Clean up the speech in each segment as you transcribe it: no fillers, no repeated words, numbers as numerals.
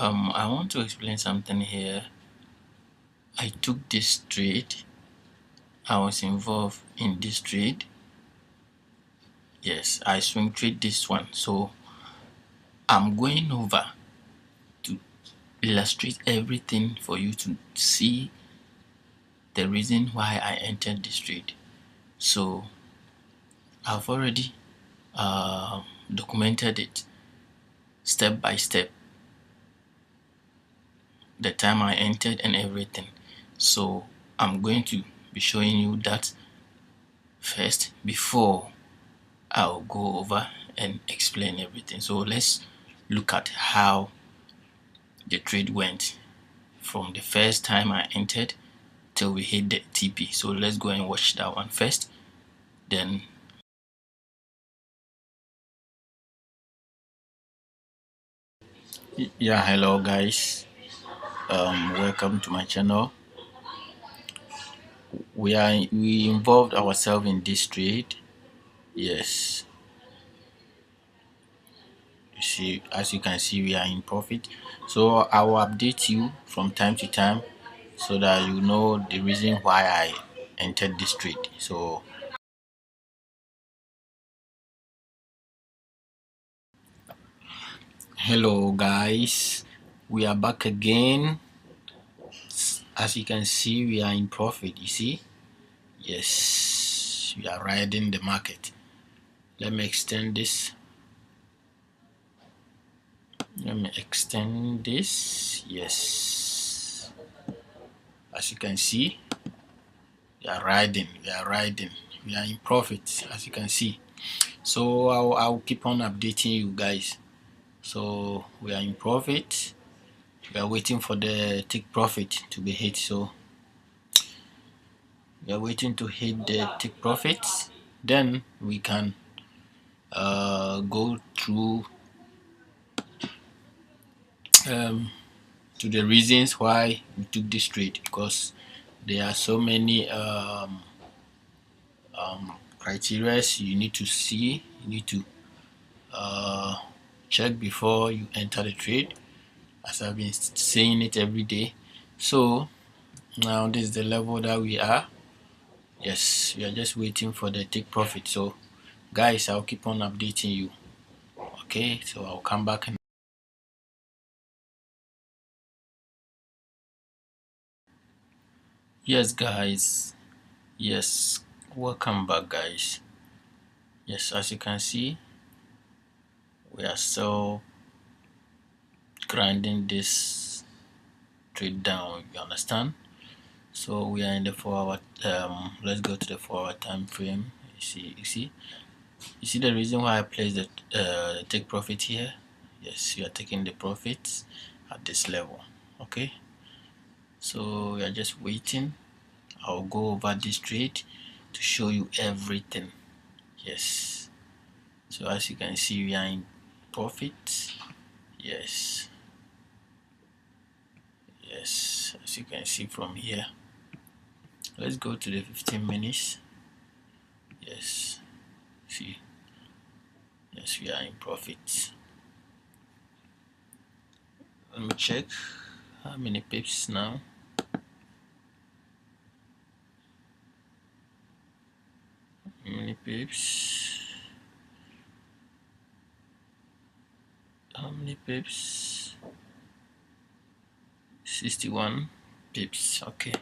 I want to explain something here. I took this trade. I was involved in this trade. Yes, I swing trade this one. So I'm going over to illustrate everything for you to see the reason why I entered this trade. So I've already documented it step by step, the time I entered and everything. So I'm going to be showing you that first before I'll go over and explain everything. So let's look at how the trade went from the first time I entered till we hit the TP. So let's go and watch that one first. Then yeah, hello guys. Welcome to my channel. We involved ourselves in this trade. Yes, you see, as you can see, we are in profit. So I will update you from time to time so that you know the reason why I entered this trade. So hello guys, we are back again. As you can see, we are in profit. You see, yes, we are riding the market. Let me extend this. Yes, as you can see, we are riding, we are in profit, as you can see. So I'll keep on updating you guys. So we are in profit. We are waiting for the take profit to be hit. So we are waiting to hit the take profits. Then we can go through to the reasons why we took this trade, because there are so many criteria you need to see, you need to check before you enter the trade, as I've been saying it every day. So now this is the level that we are. Yes, we are just waiting for the take profit. So guys, I'll keep on updating you. Okay, so I'll come back and yes guys, yes, welcome back guys. Yes, as you can see, we are still grinding this trade down, you understand? So we are in the 4 hour let's go to the 4 hour time frame. You see the reason why I placed the take profit here. Yes, you are taking the profits at this level. Okay, so we are just waiting. I'll go over this trade to show you everything. Yes, so as you can see, we are in profit. Yes, as you can see from here. Let's go to the 15 minutes. Yes, see, yes, we are in profit. Let me check how many pips now. How many pips? How many pips? 61 pips. Okay,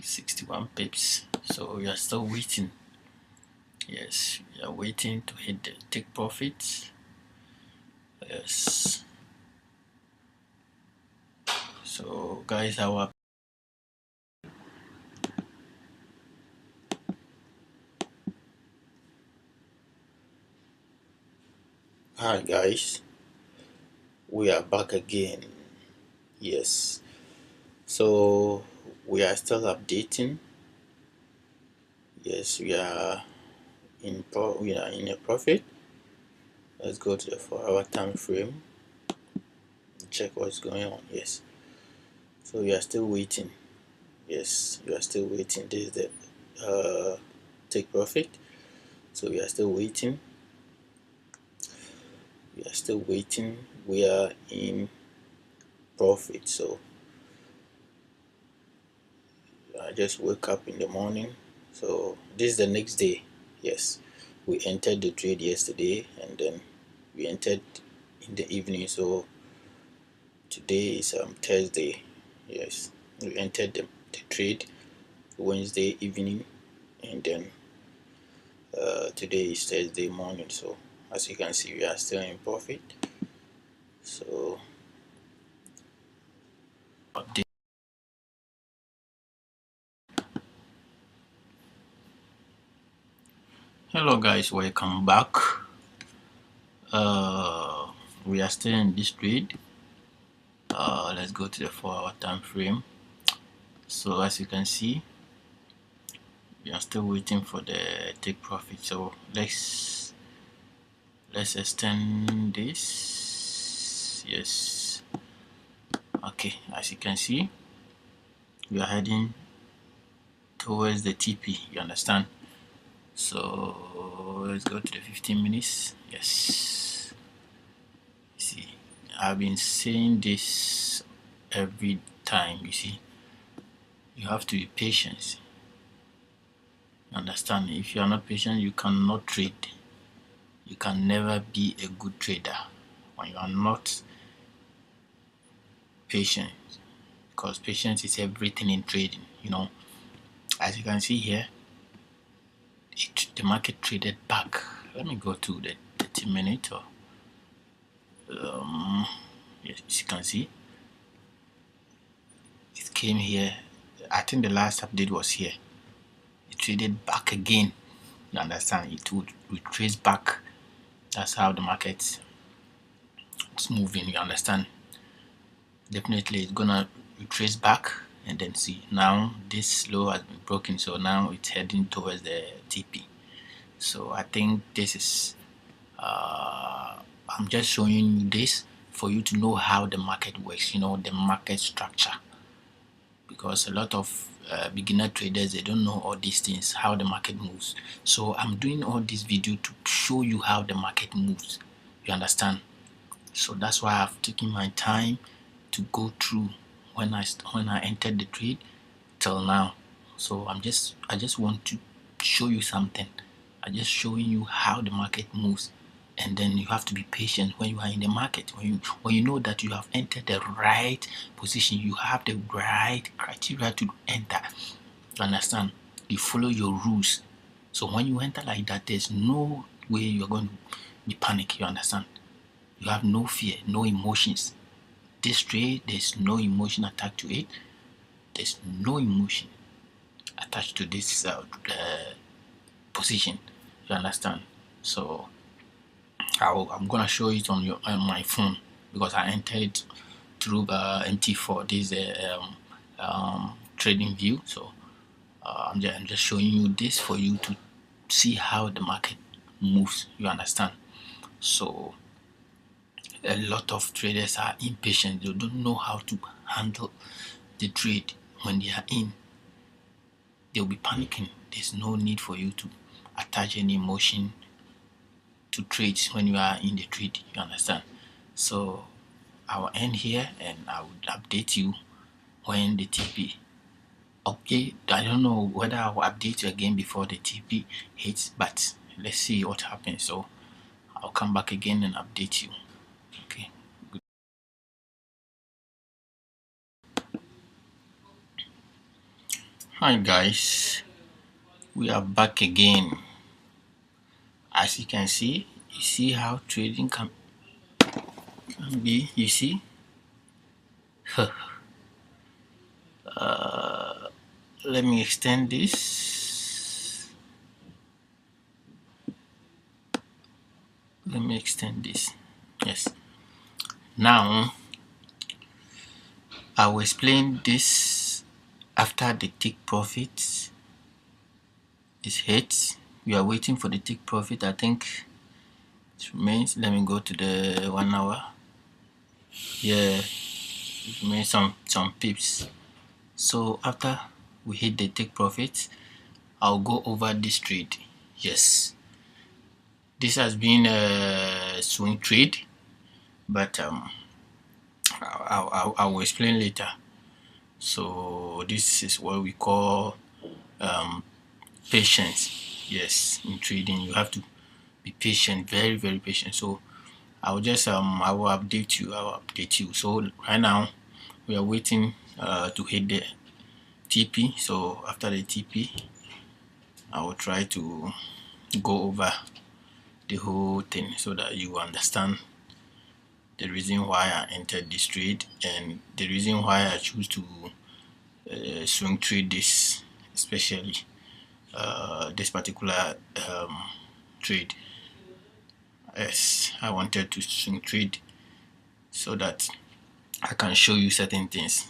61 pips. So we are still waiting. Yes, we are waiting to hit the take profits. Yes, so guys, our hi guys, we are back again. Yes, so we are still updating. Yes, we are in a profit. Let's go to the 4 hour time frame and check what's going on. Yes, so we are still waiting. Yes, we are still waiting. This is the take profit. So we are still waiting. we are still waiting. We are in profit. So I just wake up in the morning. So this is the next day. Yes, we entered the trade yesterday, and then we entered in the evening. So today is Thursday. Yes, we entered the trade Wednesday evening, and then today is Thursday morning. So as you can see, we are still in profit. So hello guys, welcome back. We are still in this trade. Let's go to the 4-hour time frame. So as you can see, we are still waiting for the take profit. So let's extend this. Yes. Okay, as you can see, we are heading towards the TP. You understand? So let's go to the 15 minutes. Yes. See, I've been saying this every time. You see, you have to be patient. Understand? If you are not patient, you cannot trade. You can never be a good trader when you are not patient, because patience is everything in trading. You know, as you can see here, the market traded back. Let me go to the 30-minute. Or yes, as you can see, it came here. I think the last update was here. It traded back again. You understand? It would retrace back. That's how the market is moving. You understand? Definitely, it's gonna retrace back, and then see now this low has been broken. So now it's heading towards the TP. So I think this is I'm just showing you this for you to know how the market works, you know, the market structure, because a lot of beginner traders, they don't know all these things, how the market moves. So I'm doing all this video to show you how the market moves. You understand? So that's why I've taken my time to go through when I entered the trade till now. So I just want to show you something. I'm just showing you how the market moves, and then you have to be patient when you are in the market. When you know that you have entered the right position, you have the right criteria to enter. You understand? You follow your rules. So when you enter like that, there's no way you're going to be panic. You understand? You have no fear, no emotions. This trade, there's no emotion attached to it. There's no emotion attached to this position. You understand? So I'm gonna show it on my phone, because I entered it through MT4. This is a trading view. So I'm just showing you this for you to see how the market moves. You understand? So a lot of traders are impatient. They don't know how to handle the trade. When they are in, they'll be panicking. There's no need for you to attach any emotion to trades when you are in the trade. You understand? So I will end here, and I would update you when the TP. Okay, I don't know whether I will update you again before the TP hits, but let's see what happens. So I'll come back again and update you. Okay. Hi guys, we are back again. As you can see, you see how trading can be. You see, let me extend this. Let me extend this. Yes. Now I will explain this after the take profit is hit. We are waiting for the take profit. I think it remains. Let me go to the 1 hour. Yeah, it remains some pips. So after we hit the take profit, I'll go over this trade. Yes, this has been a swing trade. but I will explain later. So this is what we call patience. Yes, in trading you have to be patient, very very patient. So I will just I will update you. I will update you. So right now we are waiting to hit the TP. So after the TP, I will try to go over the whole thing so that you understand the reason why I entered this trade and the reason why I choose to swing trade this, especially this particular trade. Yes, I wanted to swing trade so that I can show you certain things.